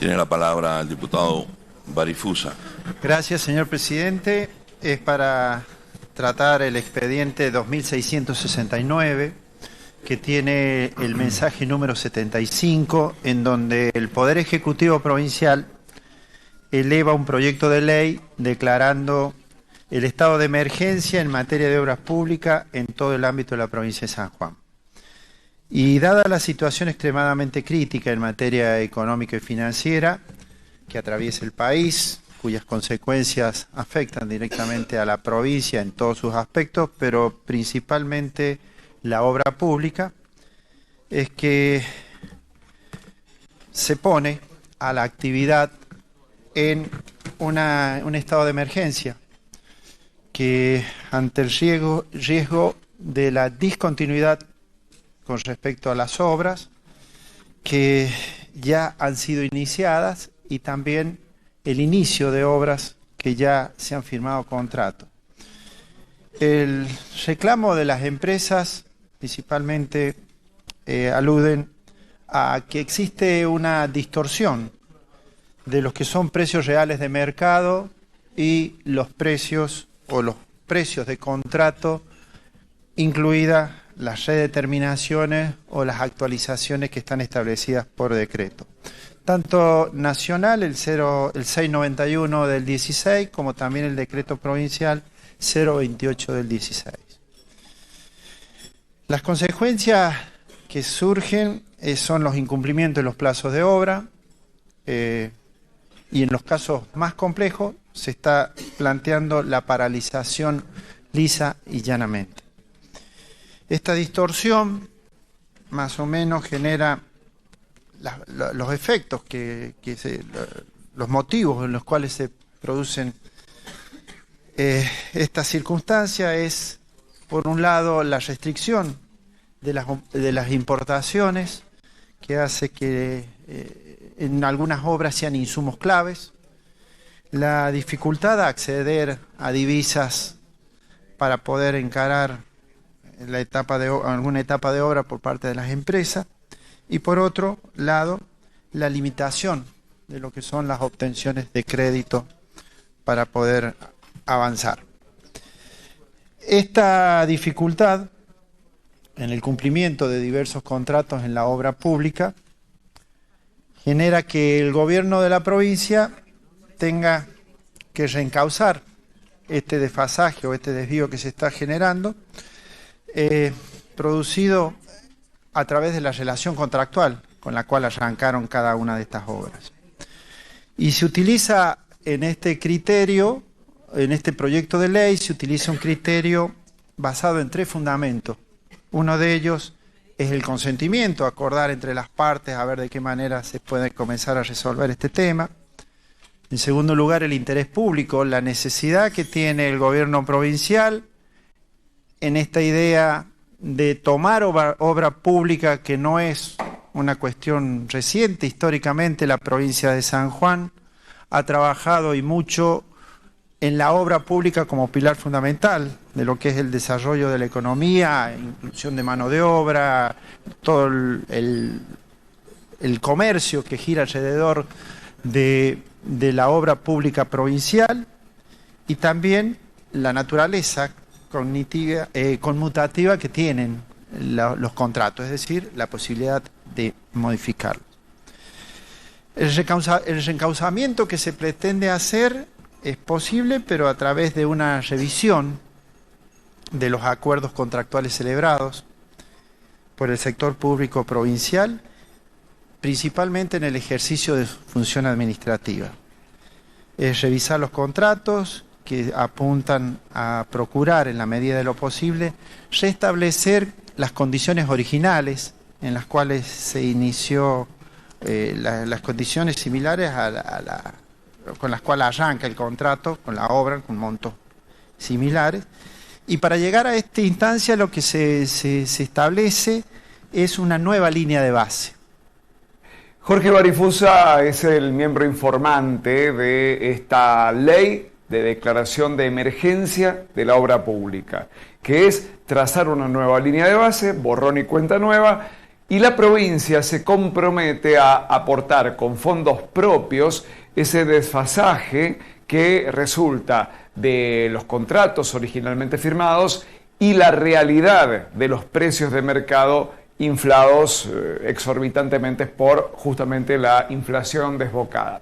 Tiene la palabra el diputado Barifusa. Gracias, señor presidente. Es para tratar el expediente 2669, que tiene el mensaje número 75, en donde el Poder Ejecutivo Provincial eleva un proyecto de ley declarando el estado de emergencia en materia de obras públicas en todo el ámbito de la provincia de San Juan. Y dada la situación extremadamente crítica en materia económica y financiera que atraviesa el país, cuyas consecuencias afectan directamente a la provincia en todos sus aspectos, pero principalmente la obra pública, es que se pone a la actividad en un estado de emergencia que ante el riesgo de la discontinuidad con respecto a las obras que ya han sido iniciadas y también el inicio de obras que ya se han firmado contrato. El reclamo de las empresas principalmente aluden a que existe una distorsión de los que son precios reales de mercado y los precios de contrato, incluidas las redeterminaciones o las actualizaciones que están establecidas por decreto. Tanto nacional, el 691 del 16, como también el decreto provincial 028 del 16. Las consecuencias que surgen son los incumplimientos de los plazos de obra, y en los casos más complejos se está planteando la paralización lisa y llanamente. Esta distorsión más o menos genera los efectos, los motivos en los cuales se producen esta circunstancia es, por un lado, la restricción de las importaciones, que hace que en algunas obras sean insumos claves, la dificultad de acceder a divisas para poder encarar alguna etapa de obra por parte de las empresas, y por otro lado, la limitación de lo que son las obtenciones de crédito para poder avanzar. Esta dificultad en el cumplimiento de diversos contratos en la obra pública genera que el gobierno de la provincia tenga que reencauzar este desfasaje o este desvío que se está generando, producido a través de la relación contractual con la cual arrancaron cada una de estas obras. Y se utiliza en este criterio, en este proyecto de ley, se utiliza un criterio basado en 3 fundamentos. Uno de ellos es el consentimiento, acordar entre las partes a ver de qué manera se puede comenzar a resolver este tema. En segundo lugar, el interés público, la necesidad que tiene el gobierno provincial en esta idea de tomar obra pública, que no es una cuestión reciente. Históricamente la provincia de San Juan ha trabajado y mucho en la obra pública como pilar fundamental de lo que es el desarrollo de la economía, inclusión de mano de obra, todo el comercio que gira alrededor de la obra pública provincial, y también la naturaleza conmutativa que tienen los contratos, es decir, la posibilidad de modificarlos. El reencauzamiento que se pretende hacer es posible, pero a través de una revisión de los acuerdos contractuales celebrados por el sector público provincial, principalmente en el ejercicio de su función administrativa. Es revisar los contratos que apuntan a procurar, en la medida de lo posible, restablecer las condiciones originales en las cuales se inició, las condiciones similares con las cuales arranca el contrato, con la obra, con montos similares. Y para llegar a esta instancia lo que se establece es una nueva línea de base. Jorge Barifusa es el miembro informante de esta ley de declaración de emergencia de la obra pública, que es trazar una nueva línea de base, borrón y cuenta nueva, y la provincia se compromete a aportar con fondos propios ese desfasaje que resulta de los contratos originalmente firmados y la realidad de los precios de mercado inflados exorbitantemente por justamente la inflación desbocada.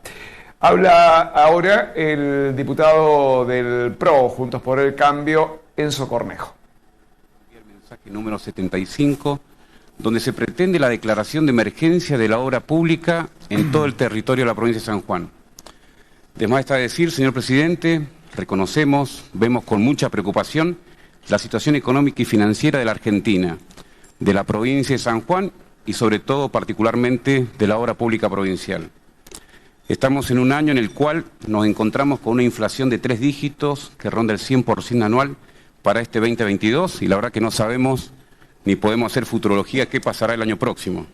Habla ahora el diputado del PRO, Juntos por el Cambio, Enzo Cornejo. El mensaje número 75, donde se pretende la declaración de emergencia de la obra pública en todo el territorio de la provincia de San Juan. De más está decir, señor presidente, reconocemos, vemos con mucha preocupación la situación económica y financiera de la Argentina, de la provincia de San Juan y sobre todo particularmente de la obra pública provincial. Estamos en un año en el cual nos encontramos con una inflación de 3 dígitos que ronda el 100% anual para este 2022 y la verdad que no sabemos ni podemos hacer futurología qué pasará el año próximo.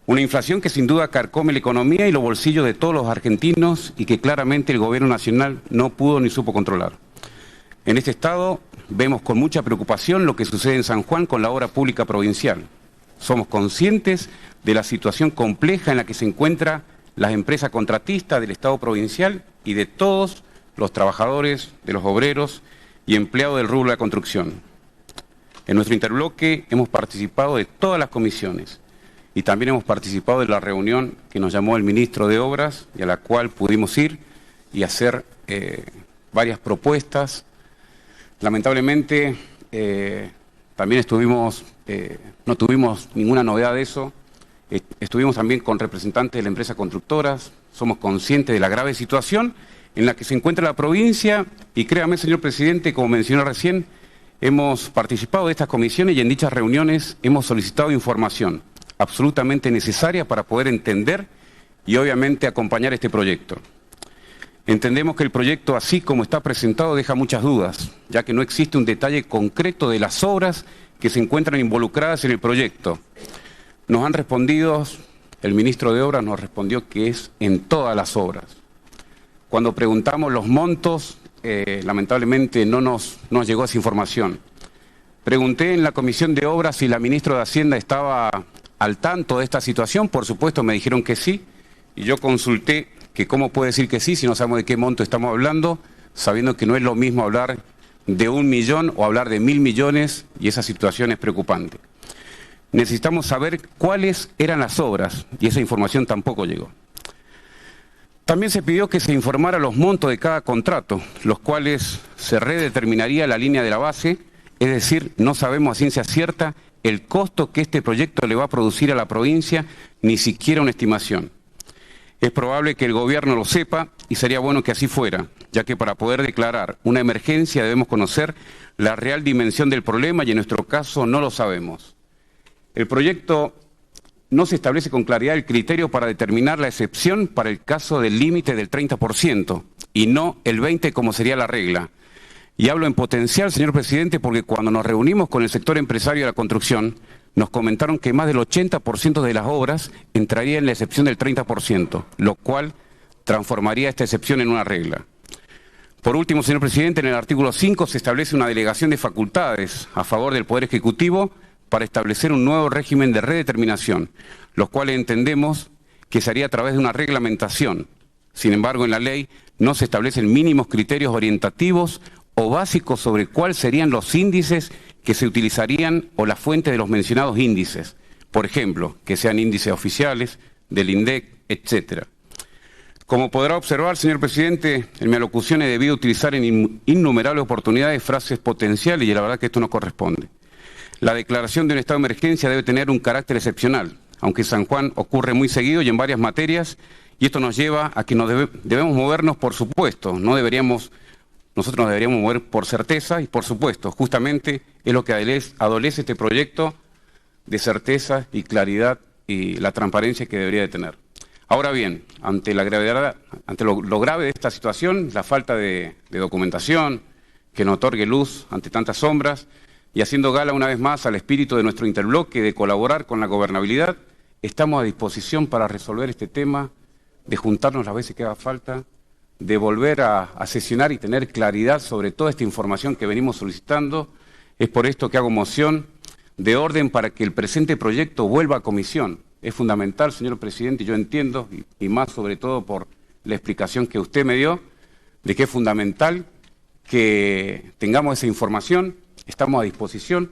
Una inflación que sin duda carcome la economía y los bolsillos de todos los argentinos y que claramente el gobierno nacional no pudo ni supo controlar. En este estado vemos con mucha preocupación lo que sucede en San Juan con la obra pública provincial. Somos conscientes de la situación compleja en la que se encuentran las empresas contratistas del Estado provincial y de todos los trabajadores, de los obreros y empleados del rubro de la construcción. En nuestro interbloque hemos participado de todas las comisiones y también hemos participado de la reunión que nos llamó el ministro de Obras y a la cual pudimos ir y hacer varias propuestas. Lamentablemente también no tuvimos ninguna novedad de eso. Estuvimos también con representantes de la empresa constructoras, somos conscientes de la grave situación en la que se encuentra la provincia y créame, señor presidente, como mencioné recién, hemos participado de estas comisiones y en dichas reuniones hemos solicitado información absolutamente necesaria para poder entender y obviamente acompañar este proyecto. Entendemos que el proyecto, así como está presentado, deja muchas dudas, ya que no existe un detalle concreto de las obras que se encuentran involucradas en el proyecto. Nos han respondido, el ministro de Obras nos respondió que es en todas las obras. Cuando preguntamos los montos, lamentablemente no nos llegó esa información. Pregunté en la Comisión de Obras si la ministra de Hacienda estaba al tanto de esta situación, por supuesto me dijeron que sí, y yo consulté que cómo puede decir que sí si no sabemos de qué monto estamos hablando, sabiendo que no es lo mismo hablar de 1 millón o hablar de 1.000 millones, y esa situación es preocupante. Necesitamos saber cuáles eran las obras, y esa información tampoco llegó. También se pidió que se informara los montos de cada contrato, los cuales se redeterminaría la línea de la base, es decir, no sabemos a ciencia cierta el costo que este proyecto le va a producir a la provincia, ni siquiera una estimación. Es probable que el gobierno lo sepa y sería bueno que así fuera, ya que para poder declarar una emergencia debemos conocer la real dimensión del problema y en nuestro caso no lo sabemos. El proyecto no se establece con claridad el criterio para determinar la excepción para el caso del límite del 30% y no el 20% como sería la regla. Y hablo en potencial, señor presidente, porque cuando nos reunimos con el sector empresario de la construcción, nos comentaron que más del 80% de las obras entraría en la excepción del 30%, lo cual transformaría esta excepción en una regla. Por último, señor presidente, en el artículo 5 se establece una delegación de facultades a favor del Poder Ejecutivo para establecer un nuevo régimen de redeterminación, los cuales entendemos que se haría a través de una reglamentación. Sin embargo, en la ley no se establecen mínimos criterios orientativos o básicos sobre cuáles serían los índices que se utilizarían o la fuente de los mencionados índices. Por ejemplo, que sean índices oficiales, del INDEC, etc. Como podrá observar, señor presidente, en mi alocución he debido utilizar en innumerables oportunidades frases potenciales y la verdad que esto no corresponde. La declaración de un estado de emergencia debe tener un carácter excepcional, aunque en San Juan ocurre muy seguido y en varias materias, y esto nos lleva a que debemos movernos, por supuesto, nosotros nos deberíamos mover por certeza y por supuesto, justamente es lo que adolece este proyecto de certeza y claridad y la transparencia que debería de tener. Ahora bien, ante la gravedad, ante lo grave de esta situación, la falta de documentación que nos otorgue luz ante tantas sombras y haciendo gala una vez más al espíritu de nuestro interbloque de colaborar con la gobernabilidad, estamos a disposición para resolver este tema, de juntarnos las veces que haga falta, de volver a sesionar y tener claridad sobre toda esta información que venimos solicitando. Es por esto que hago moción de orden para que el presente proyecto vuelva a comisión. Es fundamental, señor presidente, yo entiendo, y más sobre todo por la explicación que usted me dio, de que es fundamental que tengamos esa información. Estamos a disposición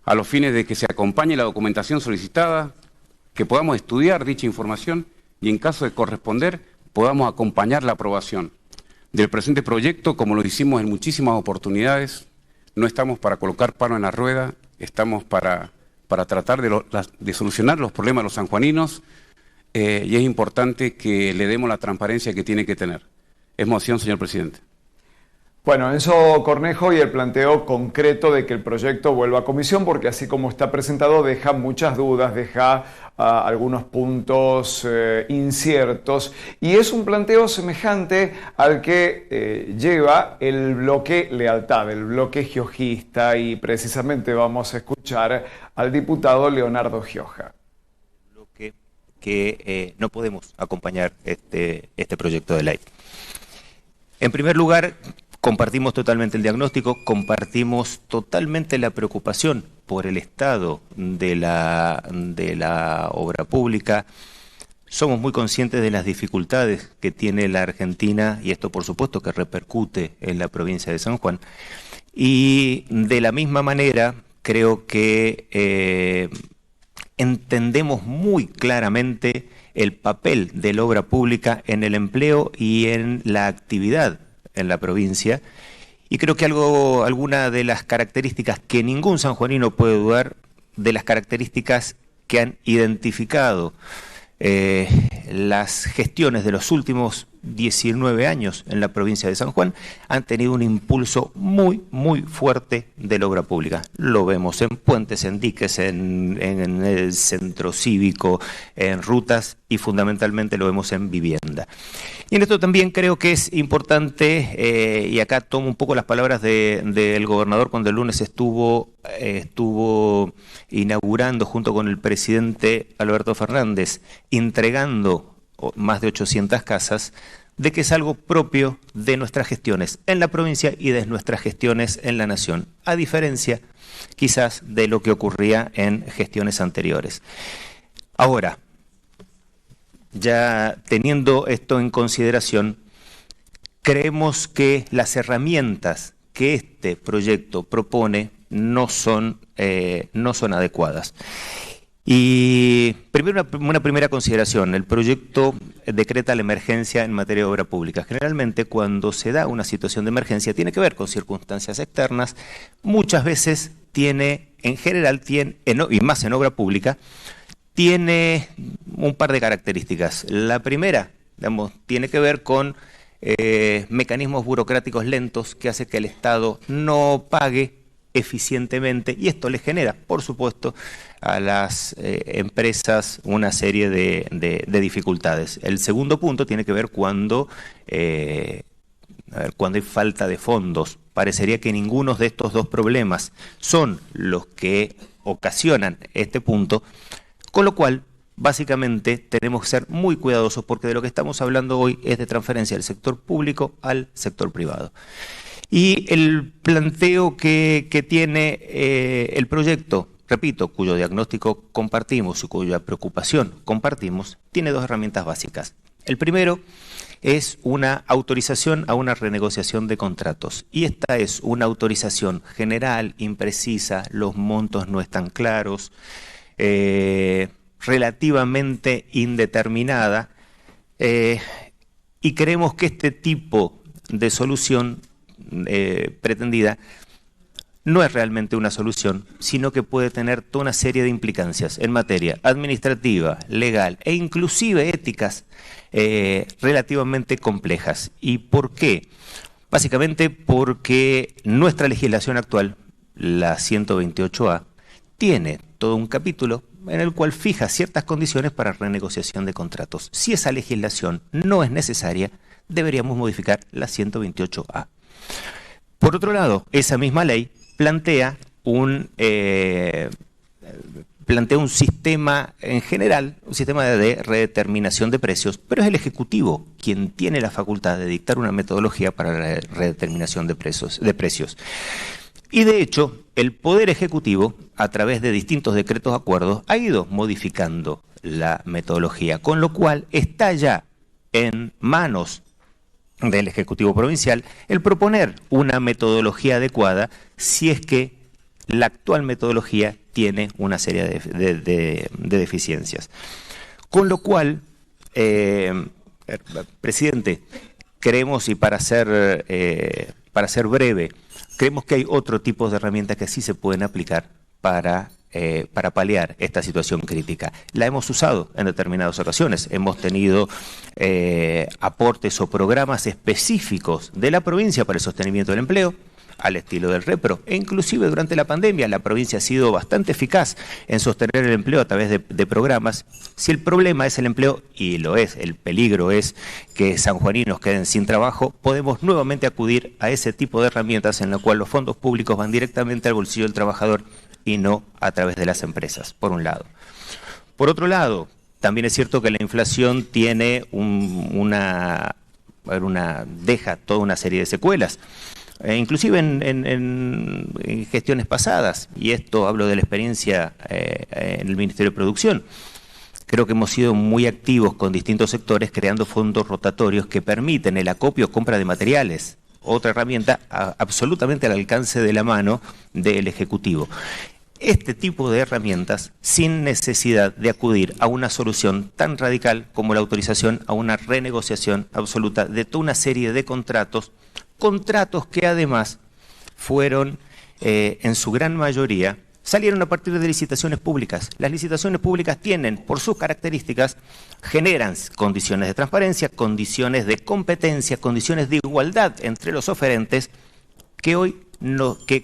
a los fines de que se acompañe la documentación solicitada, que podamos estudiar dicha información y en caso de corresponder podamos acompañar la aprobación del presente proyecto, como lo hicimos en muchísimas oportunidades. No estamos para colocar palo en la rueda, estamos para tratar de solucionar los problemas de los sanjuaninos, y es importante que le demos la transparencia que tiene que tener. Es moción, señor presidente. Bueno, Enzo Cornejo, y el planteo concreto de que el proyecto vuelva a comisión, porque así como está presentado deja muchas dudas, deja algunos puntos inciertos, y es un planteo semejante al que lleva el bloque Lealtad, el bloque giojista, y precisamente vamos a escuchar al diputado Leonardo Gioja. Que no podemos acompañar este proyecto de ley. En primer lugar, compartimos totalmente el diagnóstico, compartimos totalmente la preocupación por el estado de la obra pública. Somos muy conscientes de las dificultades que tiene la Argentina, y esto por supuesto que repercute en la provincia de San Juan. Y de la misma manera, creo que entendemos muy claramente el papel de la obra pública en el empleo y en la actividad en la provincia, y creo que alguna de las características que ningún sanjuanino puede dudar, de las características que han identificado las gestiones de los últimos 19 años en la provincia de San Juan, han tenido un impulso muy, muy fuerte de la obra pública. Lo vemos en puentes, en diques, en el centro cívico, en rutas, y fundamentalmente lo vemos en vivienda. Y en esto también creo que es importante, y acá tomo un poco las palabras del gobernador cuando el lunes estuvo inaugurando junto con el presidente Alberto Fernández, entregando más de 800 casas, de que es algo propio de nuestras gestiones en la provincia y de nuestras gestiones en la nación, a diferencia quizás de lo que ocurría en gestiones anteriores. Ahora, ya teniendo esto en consideración, creemos que las herramientas que este proyecto propone no son adecuadas. Y primero una primera consideración: el proyecto decreta la emergencia en materia de obra pública. Generalmente cuando se da una situación de emergencia tiene que ver con circunstancias externas, muchas veces en general, y más en obra pública, tiene un par de características. La primera, tiene que ver con mecanismos burocráticos lentos que hace que el Estado no pague eficientemente, y esto le genera, por supuesto, a las empresas una serie de dificultades. El segundo punto tiene que ver cuando hay falta de fondos. Parecería que ninguno de estos dos problemas son los que ocasionan este punto, con lo cual básicamente tenemos que ser muy cuidadosos, porque de lo que estamos hablando hoy es de transferencia del sector público al sector privado. Y el planteo que tiene el proyecto, repito, cuyo diagnóstico compartimos y cuya preocupación compartimos, tiene dos herramientas básicas. El primero es una autorización a una renegociación de contratos, y esta es una autorización general, imprecisa, los montos no están claros, relativamente indeterminada, y creemos que este tipo de solución pretendida no es realmente una solución, sino que puede tener toda una serie de implicancias en materia administrativa, legal e inclusive éticas relativamente complejas. ¿Y por qué? Básicamente porque nuestra legislación actual, la 128A, tiene todo un capítulo en el cual fija ciertas condiciones para renegociación de contratos. Si esa legislación no es necesaria, deberíamos modificar la 128A. Por otro lado, esa misma ley plantea un sistema en general, un sistema de redeterminación de precios, pero es el Ejecutivo quien tiene la facultad de dictar una metodología para la redeterminación de precios. Y de hecho, el Poder Ejecutivo, a través de distintos decretos acuerdos, ha ido modificando la metodología, con lo cual está ya en manos del Ejecutivo Provincial el proponer una metodología adecuada si es que la actual metodología tiene una serie de deficiencias. Con lo cual, presidente, creemos, y para ser breve, creemos que hay otro tipo de herramientas que sí se pueden aplicar para paliar esta situación crítica. La hemos usado en determinadas ocasiones. Hemos tenido aportes o programas específicos de la provincia para el sostenimiento del empleo, al estilo del REPRO, e inclusive durante la pandemia la provincia ha sido bastante eficaz en sostener el empleo a través de programas. Si el problema es el empleo, y lo es, el peligro es que sanjuaninos queden sin trabajo, podemos nuevamente acudir a ese tipo de herramientas en la cual los fondos públicos van directamente al bolsillo del trabajador y no a través de las empresas, por un lado. Por otro lado, también es cierto que la inflación tiene deja toda una serie de secuelas. Inclusive en gestiones pasadas, y esto hablo de la experiencia en el Ministerio de Producción, creo que hemos sido muy activos con distintos sectores creando fondos rotatorios que permiten el acopio o compra de materiales, otra herramienta absolutamente al alcance de la mano del Ejecutivo. Este tipo de herramientas sin necesidad de acudir a una solución tan radical como la autorización a una renegociación absoluta de toda una serie de contratos que además fueron, en su gran mayoría, salieron a partir de licitaciones públicas. Las licitaciones públicas tienen, por sus características, generan condiciones de transparencia, condiciones de competencia, condiciones de igualdad entre los oferentes, que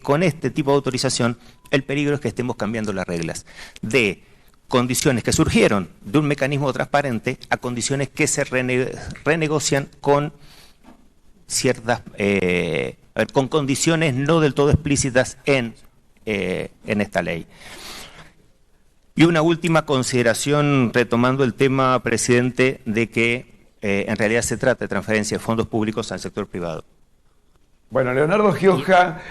con este tipo de autorización el peligro es que estemos cambiando las reglas de condiciones que surgieron de un mecanismo transparente a condiciones que se renegocian con ciertas, con condiciones no del todo explícitas en esta ley. Y una última consideración, retomando el tema, presidente, de que en realidad se trata de transferencia de fondos públicos al sector privado. Bueno, Leonardo Gioja,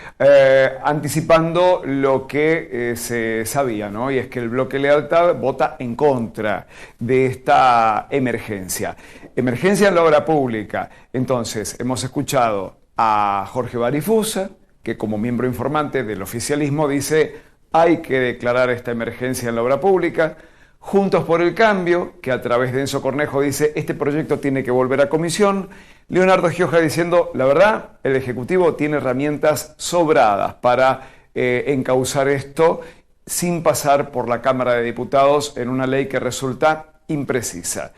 anticipando lo que se sabía, ¿no? Y es que el Bloque Lealtad vota en contra de esta emergencia. Emergencia en la obra pública. Entonces, hemos escuchado a Jorge Barifusa, que como miembro informante del oficialismo dice hay que declarar esta emergencia en la obra pública. Juntos por el Cambio, que a través de Enzo Cornejo dice este proyecto tiene que volver a comisión. Leonardo Gioja diciendo, la verdad, el Ejecutivo tiene herramientas sobradas para encauzar esto sin pasar por la Cámara de Diputados en una ley que resulta imprecisa.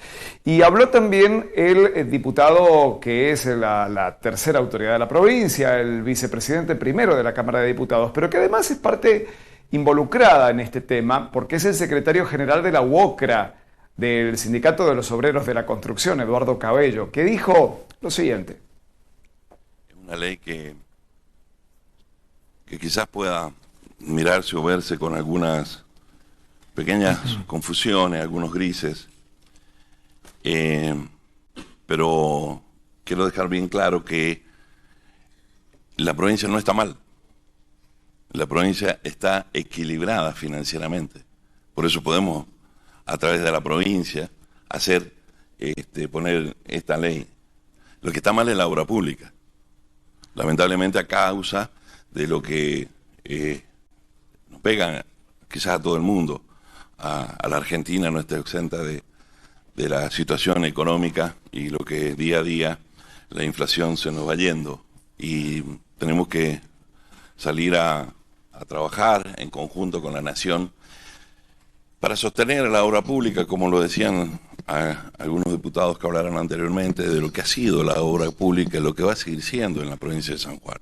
Y habló también el diputado que es la tercera autoridad de la provincia, el vicepresidente primero de la Cámara de Diputados, pero que además es parte involucrada en este tema porque es el secretario general de la UOCRA, del Sindicato de los Obreros de la Construcción, Eduardo Cabello, que dijo lo siguiente. Es una ley que quizás pueda mirarse o verse con algunas pequeñas confusiones, algunos grises, pero quiero dejar bien claro que la provincia no está mal. La provincia está equilibrada financieramente. Por eso podemos, a través de la provincia, poner esta ley. Lo que está mal es la obra pública. Lamentablemente a causa de lo que nos pega quizás a todo el mundo, a la Argentina no está exenta de la situación económica y lo que día a día la inflación se nos va yendo. Y tenemos que salir a trabajar en conjunto con la nación para sostener la obra pública, como lo decían algunos diputados que hablaron anteriormente, de lo que ha sido la obra pública y lo que va a seguir siendo en la provincia de San Juan.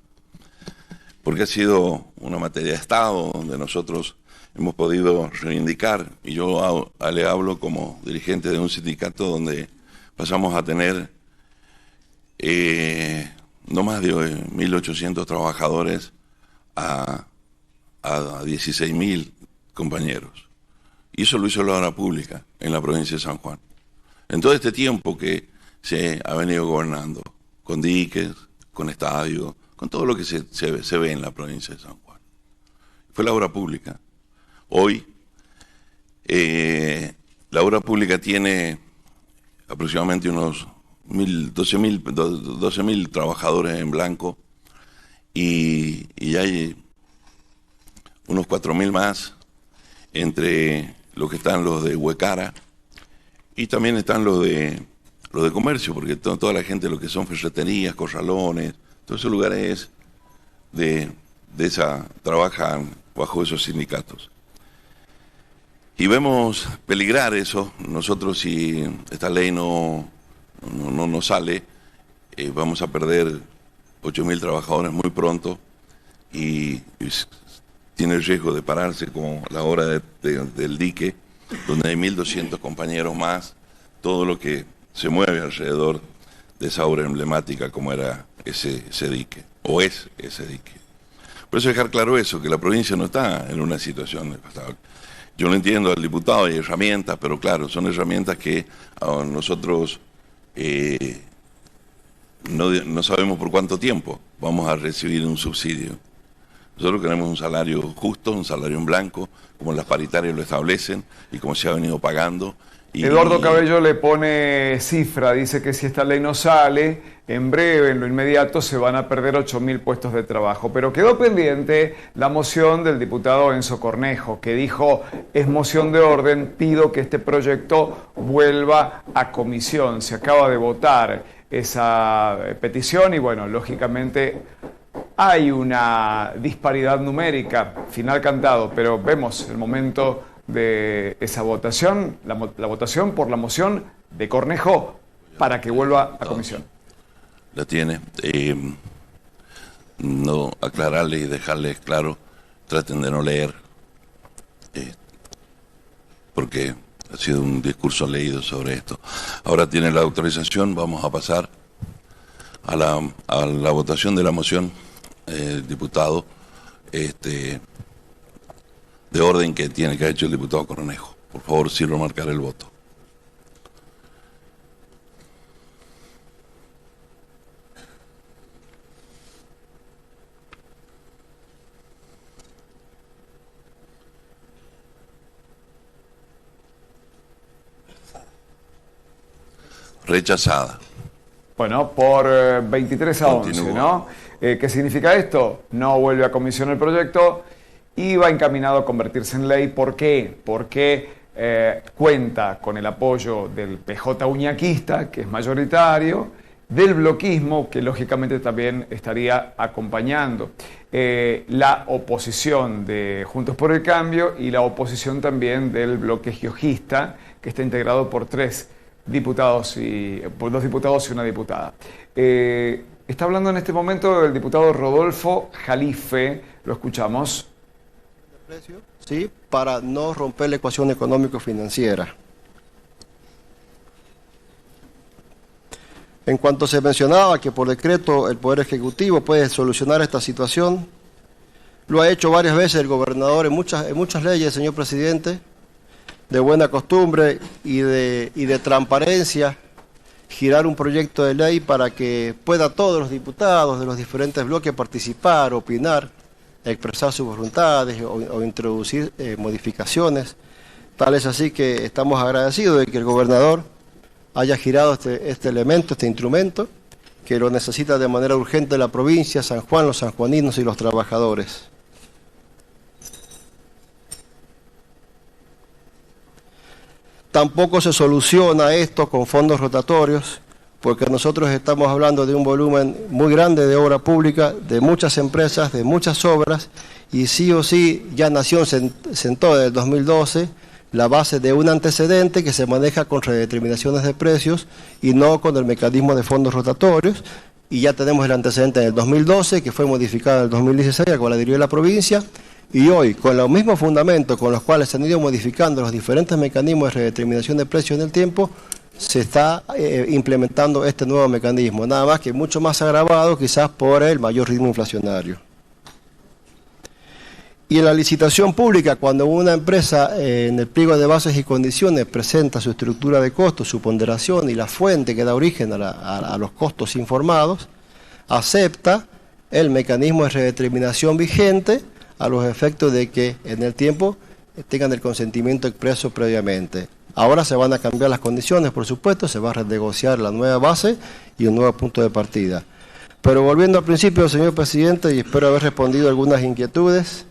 Porque ha sido una materia de Estado donde nosotros hemos podido reivindicar, y yo le hablo como dirigente de un sindicato donde pasamos a tener no más de 1.800 trabajadores a 16.000 compañeros. Y eso lo hizo la obra pública en la provincia de San Juan. En todo este tiempo que se ha venido gobernando, con diques, con estadios, con todo lo que se ve en la provincia de San Juan. fue la obra pública. Hoy, la obra pública tiene aproximadamente unos 12.000 trabajadores en blanco y hay unos 4.000 más entre los que están los de Huecara y también están los de comercio, porque toda la gente, lo que son ferreterías, corralones, todos esos lugares trabajan bajo esos sindicatos. Y vemos peligrar eso. Nosotros, si esta ley no sale, vamos a perder 8.000 trabajadores muy pronto y tiene el riesgo de pararse como la obra del dique, donde hay 1.200 compañeros más, todo lo que se mueve alrededor de esa obra emblemática como era ese dique, o es ese dique. Por eso dejar claro eso, que la provincia no está en una situación devastable. Yo no entiendo al diputado, hay herramientas, pero claro, son herramientas que nosotros no sabemos por cuánto tiempo vamos a recibir un subsidio. Nosotros queremos un salario justo, un salario en blanco, como las paritarias lo establecen y como se ha venido pagando. Eduardo Cabello le pone cifra, dice que si esta ley no sale, en breve, en lo inmediato, se van a perder 8.000 puestos de trabajo. Pero quedó pendiente la moción del diputado Enzo Cornejo, que dijo, es moción de orden, pido que este proyecto vuelva a comisión. Se acaba de votar esa petición y bueno, lógicamente hay una disparidad numérica, final cantado, pero vemos el momento de esa votación, la votación por la moción de Cornejo para que vuelva a comisión. La tiene. No aclararle y dejarles claro, traten de no leer, porque ha sido un discurso leído sobre esto. Ahora tiene la autorización, vamos a pasar a la votación de la moción, diputado, de orden que tiene que ha hecho el diputado Cornejo. Por favor, sirva marcar el voto. Rechazada. Bueno, por 23 a 11, ¿no? ¿Qué significa esto? No vuelve a comisión el proyecto y va encaminado a convertirse en ley. ¿Por qué? Porque cuenta con el apoyo del PJ uñaquista, que es mayoritario, del bloquismo, que lógicamente también estaría acompañando, la oposición de Juntos por el Cambio y la oposición también del bloque giojista, que está integrado por dos diputados y una diputada. Está hablando en este momento el diputado Rodolfo Jalife, lo escuchamos. Sí, para no romper la ecuación económico-financiera. En cuanto se mencionaba que por decreto el Poder Ejecutivo puede solucionar esta situación, lo ha hecho varias veces el gobernador en muchas leyes, señor presidente, de buena costumbre y de transparencia, girar un proyecto de ley para que pueda todos los diputados de los diferentes bloques participar, opinar, expresar sus voluntades o introducir modificaciones. Tal es así que estamos agradecidos de que el gobernador haya girado este elemento, este instrumento, que lo necesita de manera urgente la provincia, San Juan, los sanjuaninos y los trabajadores. Tampoco se soluciona esto con fondos rotatorios, porque nosotros estamos hablando de un volumen muy grande de obra pública, de muchas empresas, de muchas obras, y sí o sí ya Nación sentó desde el 2012 la base de un antecedente que se maneja con redeterminaciones de precios y no con el mecanismo de fondos rotatorios, y ya tenemos el antecedente en el 2012, que fue modificado en el 2016, con la dirigió la provincia, y hoy, con los mismos fundamentos con los cuales se han ido modificando los diferentes mecanismos de redeterminación de precios en el tiempo, se está implementando este nuevo mecanismo, nada más que mucho más agravado quizás por el mayor ritmo inflacionario. Y en la licitación pública, cuando una empresa en el pliego de bases y condiciones presenta su estructura de costos, su ponderación y la fuente que da origen a los costos informados, acepta el mecanismo de redeterminación vigente a los efectos de que en el tiempo tengan el consentimiento expreso previamente. Ahora se van a cambiar las condiciones, por supuesto, se va a renegociar la nueva base y un nuevo punto de partida. Pero volviendo al principio, señor presidente, y espero haber respondido algunas inquietudes,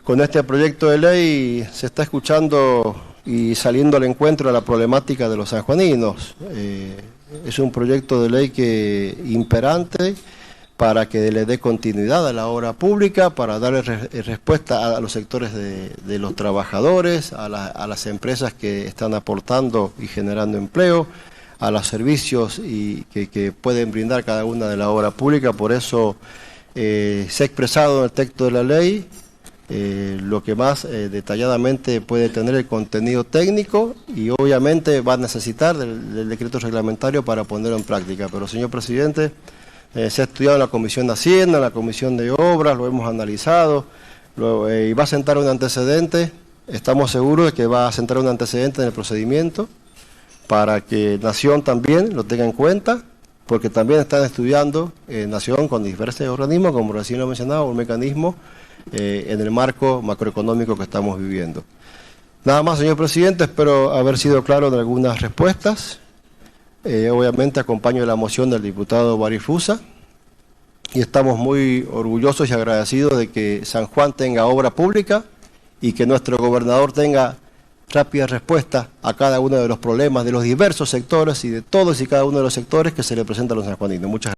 con este proyecto de ley se está escuchando y saliendo al encuentro de la problemática de los sanjuaninos. Es un proyecto de ley imperante para que le dé continuidad a la obra pública, para darle respuesta a los sectores de los trabajadores, a las empresas que están aportando y generando empleo, a los servicios que pueden brindar cada una de la obra pública. Por eso se ha expresado en el texto de la ley lo que más detalladamente puede tener el contenido técnico y obviamente va a necesitar del decreto reglamentario para ponerlo en práctica. Pero, señor presidente, se ha estudiado en la Comisión de Hacienda, en la Comisión de Obras, lo hemos analizado y va a sentar un antecedente. Estamos seguros de que va a sentar un antecedente en el procedimiento para que Nación también lo tenga en cuenta, porque también están estudiando Nación con diversos organismos, como recién lo mencionaba, un mecanismo en el marco macroeconómico que estamos viviendo. Nada más, señor presidente, espero haber sido claro en algunas respuestas. Obviamente acompaño la moción del diputado Barifusa y estamos muy orgullosos y agradecidos de que San Juan tenga obra pública y que nuestro gobernador tenga rápida respuesta a cada uno de los problemas de los diversos sectores y de todos y cada uno de los sectores que se le presentan a los sanjuaninos. Muchas gracias.